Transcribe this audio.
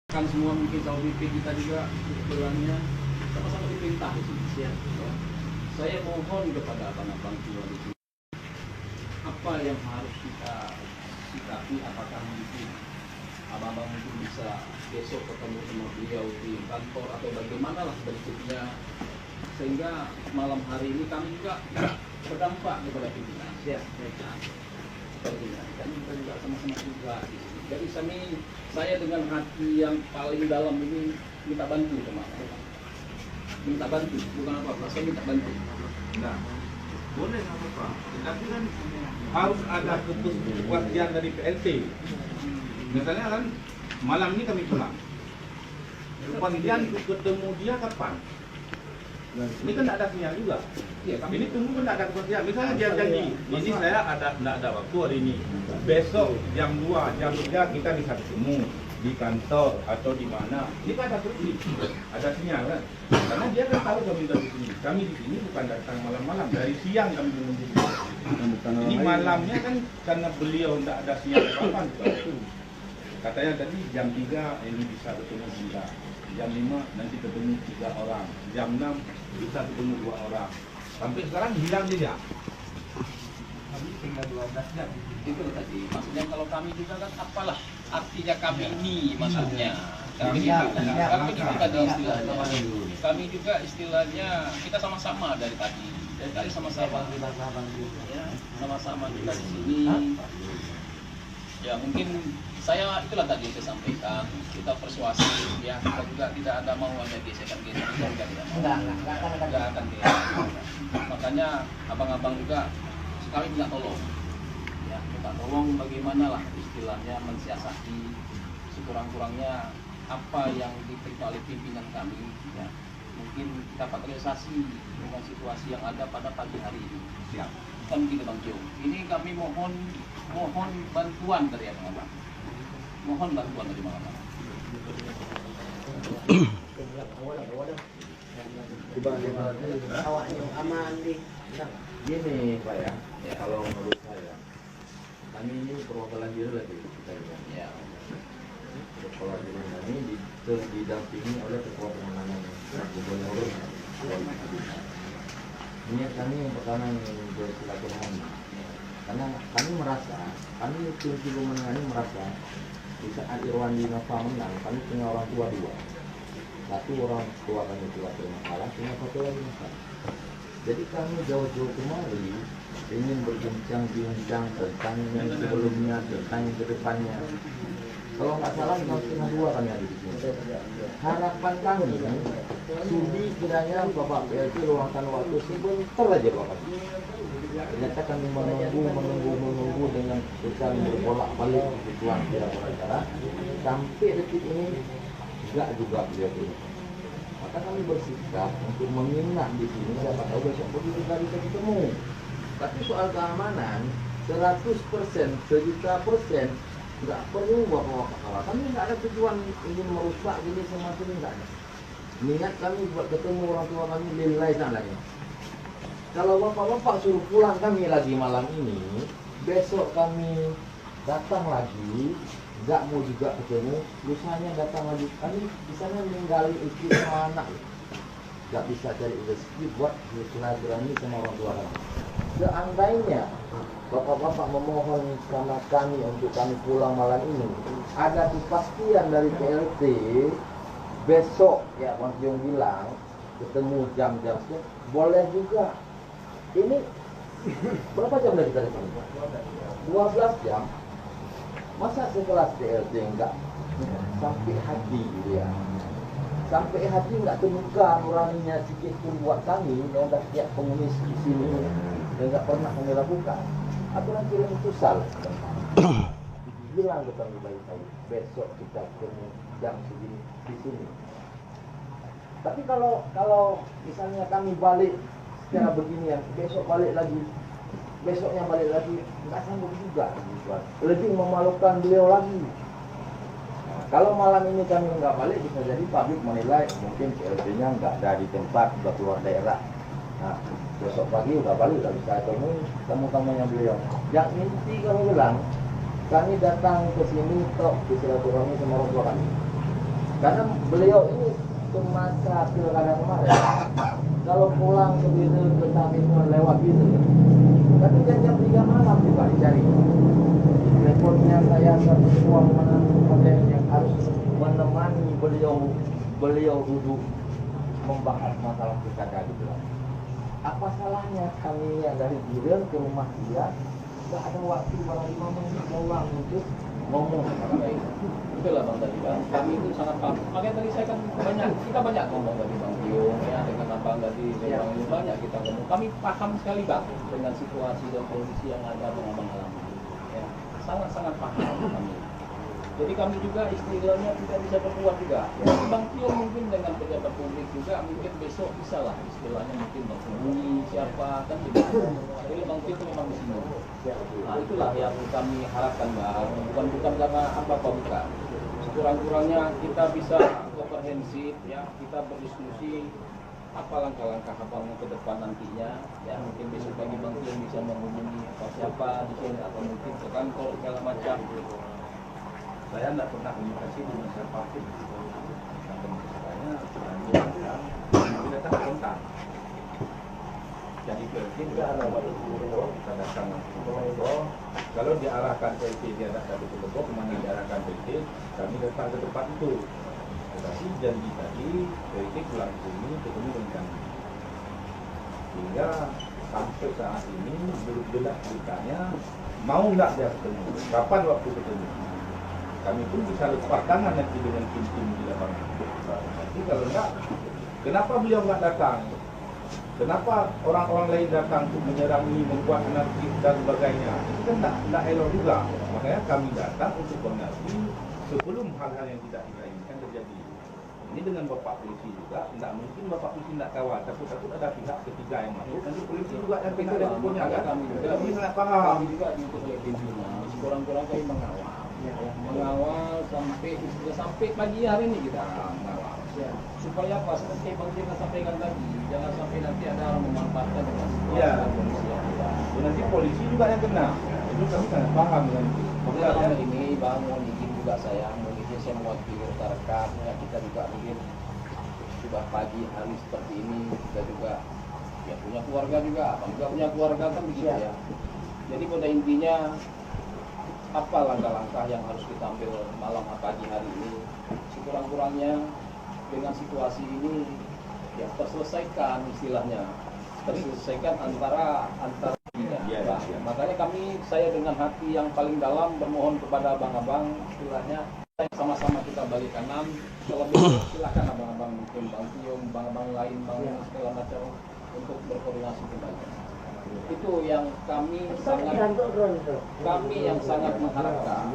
Kan semua mungkin tahu BP kita juga kebetulannya sama-sama diperintah di sini ya. Saya mohon kepada abang-abang semua di sini, apa yang harus kita sikapi, apakah mungkin abang-abang mungkin bisa besok ketemu sama beliau di kantor atau bagaimana lah berikutnya, sehingga malam hari ini kami juga berdampak kepada pimpinan ya. Kan kita juga sama-sama juga. Jadi saya dengan hati yang paling dalam ini minta bantu sama Bapak. Minta bantu, bukan apa-apa, saya minta bantu. Nah, boleh nggak apa-apa. Tapi kan harus ada keputusan dari PLT. Misalnya kan malam ini kami pulang. Kemudian ketemu dia kapan? Ini kan tidak ada sinyal juga. Ya, Ini tunggu kan tidak ada kepastian. Misalnya dia janji, ini saya tidak ada waktu hari ini. Besok jam 2, jam 3 kita bisa ketemu di kantor atau di mana. Ini kan ada bukti, ada sinyal kan. Karena dia kan tahu kami dari sini. Kami di sini bukan datang malam-malam, dari siang kami menunggu. Ini malamnya kan karena beliau tidak ada sinyal apa-apa. Katanya tadi jam 3 ini bisa ketemu kita. Jam 5 nanti ketemu 3 orang. Jam 6 bisa ketemu 2 orang. Sampai sekarang hilang dia. Kami tinggal 12 jam. Itu tadi, maksudnya kalau kami juga kan apalah artinya kami ini maksudnya. Kami juga tadi istilahnya. Kami juga istilahnya kita sama-sama dari tadi. Dari tadi sama-sama. Ya, sama-sama kita di sini. Ya mungkin saya itulah tadi yang saya sampaikan, kita persuasif ya, kita juga tidak ada mau ada gesekan-gesekan, kita tidak mau. Enggak akan makanya abang-abang juga kami minta tolong. Ya, minta tolong bagaimana lah istilahnya mensiasati sekurang-kurangnya apa yang diterima oleh pimpinan kami ya. Mungkin dapat realisasi dengan situasi yang ada pada pagi hari ini. Siap. Kan gitu Bang Jo. Ini kami mohon bantuan dari abang-abang. Mohon bantuan dari abang-abang. Awaknya aman di. Gini Pak ya, kalau menurut saya, kami ini perwakilan diri lagi kita Ya. perwakilan diri kami didampingi oleh ketua penanganan gubernur. Ini kami yang pertama yang bersilaturahmi, karena kami merasa, kami tim ini merasa di saat Irwandi Nova menang, kami punya orang tua 2. Satu orang tua kami telah bermasalah, punya satu lagi masalah. Jadi kami jauh-jauh kemari ingin berbincang-bincang tentang yang sebelumnya, tentang yang kedepannya. Kalau nggak salah 1,5 kami ada di sini. Harapan kami sudi kiranya Bapak PLT luangkan waktu sebentar aja Bapak. Ternyata kami menunggu dengan susah berbolak-balik kebutuhan tidak beracara sampai detik ini enggak juga beliau ini. Maka kami bersikap untuk menginap di sini, siapa tahu besok pagi kita bisa ketemu. Tapi soal keamanan 100%, 1.000.000% nggak perlu bapak-bapak kalah. Kami nggak ada tujuan ingin merusak ini semacam ini, nggak ada. Niat kami buat ketemu orang tua kami lillahi ta'ala. Kalau bapak-bapak suruh pulang kami lagi malam ini, besok kami datang lagi, nggak mau juga ketemu, lusanya datang lagi. Kami di sana meninggali istri sama anak, nggak bisa cari rezeki buat bersilaturahmi sama orang tua kami. Seandainya bapak-bapak memohon sama kami untuk kami pulang malam ini, ada kepastian dari PLT besok ya Mas Jong bilang ketemu jam-jam itu boleh juga. Ini berapa jam lagi kita di sini? 12 jam. Masa sekelas PLT enggak sampai hati gitu ya? Sampai hati enggak temukan orangnya sikit pun buat kami yang dah tiap pengemis di sini yang enggak pernah kami lakukan. Aku nanti itu salah. Bilang ke kami baik-baik, besok kita ketemu jam segini di sini. Tapi kalau misalnya kami balik secara beginian, besok balik lagi, besoknya balik lagi, nggak sanggup juga. Lebih memalukan beliau lagi. Nah, kalau malam ini kami nggak balik, bisa jadi publik menilai mungkin PLT-nya nggak ada di tempat, sudah keluar daerah. Nah, besok pagi udah balik, udah bisa ketemu tamu-tamunya beliau. Yang inti kami bilang, kami datang ke sini untuk bersilaturahmi sama orang tua kami. Karena beliau ini semasa pilkada kemarin, kalau pulang ke Bitu ke Tamingon lewat Bitu, tapi jam 3 malam juga dicari. Reportnya saya ke semua pemenang yang harus menemani beliau duduk membahas masalah pilkada gitu. Apa salahnya kami yang dari Biren ke rumah dia nggak ada waktu malah 5 menit pulang untuk ngomong sama dia. Itulah Bang tadi Bang, kami itu sangat paham. Makanya tadi saya kan kita banyak ngomong tadi Bang Tiong ya, dengan Abang tadi, dengan Bang Yus, banyak kita ngomong. Kami paham sekali Bang dengan situasi dan kondisi yang ada Abang alami. Ya, sangat-sangat paham kami. Jadi kami juga istilahnya tidak bisa berbuat juga. Ya, Bang Tiong mungkin dengan pejabat publik juga mungkin besok bisa lah istilahnya mungkin menghubungi siapa kan tidak. Jadi Bang Tiong memang di sini. Nah, itulah yang kami harapkan Bang. Bukan karena apa-apa bukan. Sekurang-kurangnya kita bisa komprehensif ya, kita berdiskusi apa langkah-langkah abang ke depan nantinya ya, mungkin besok pagi Bang Tiong bisa menghubungi siapa di sini atau mungkin ke kantor segala macam. Saya tidak pernah komunikasi dengan siapapun. Saya dia datang ke kontak. Jadi kita kita datang ke Lombok. Kalau diarahkan PT dia datang ke Lombok, kemana diarahkan PT, kami datang ke tempat itu. Tetapi janji tadi PT pulang ke sini ketemu dengan kami. Hingga sampai saat ini belum jelas ceritanya mau nggak dia ketemu, kapan waktu ketemu. Kami pun bisa lepas tangan nanti dengan tim-tim di lapangan. Jadi kalau enggak, kenapa beliau nggak datang? Kenapa orang-orang lain datang untuk menyerangi, membuat anarkis dan sebagainya? Itu kan tidak elok juga. Makanya kami datang untuk koordinasi sebelum hal-hal yang tidak diinginkan terjadi. Ini dengan Bapak Polisi juga, tidak mungkin Bapak Polisi tidak kawal. Takut-takut ada pihak ketiga yang masuk. Nanti polisi juga yang pihak yang punya kan? Kami sangat paham. Kami juga diutus oleh pimpinan, kurang-kurang kami mengawal sampai pagi hari ini kita mengawal. Ya. Supaya apa? Seperti Bang Tina sampaikan tadi, jangan sampai nanti ada orang memanfaatkan dengan kondisi yang ada. Nanti polisi juga yang kena. Itu kami sangat paham dengan itu. Dalam ini Bang mohon izin juga saya mewakili rekan-rekan ya, kita juga mungkin sudah pagi hari seperti ini, kita juga ya punya keluarga juga, Bang juga punya keluarga kan begitu ya. Jadi pada intinya apa langkah-langkah yang harus kita ambil malam pagi hari ini, sekurang-kurangnya dengan situasi ini ya terselesaikan istilahnya, terselesaikan antara ya. Makanya saya dengan hati yang paling dalam bermohon kepada abang-abang istilahnya sama-sama kita balik kanan, kalau silakan abang-abang mungkin Bang Tiong, abang-abang lain, Bang segala macam untuk berkoordinasi kembali. Itu yang kami sangat mengharapkan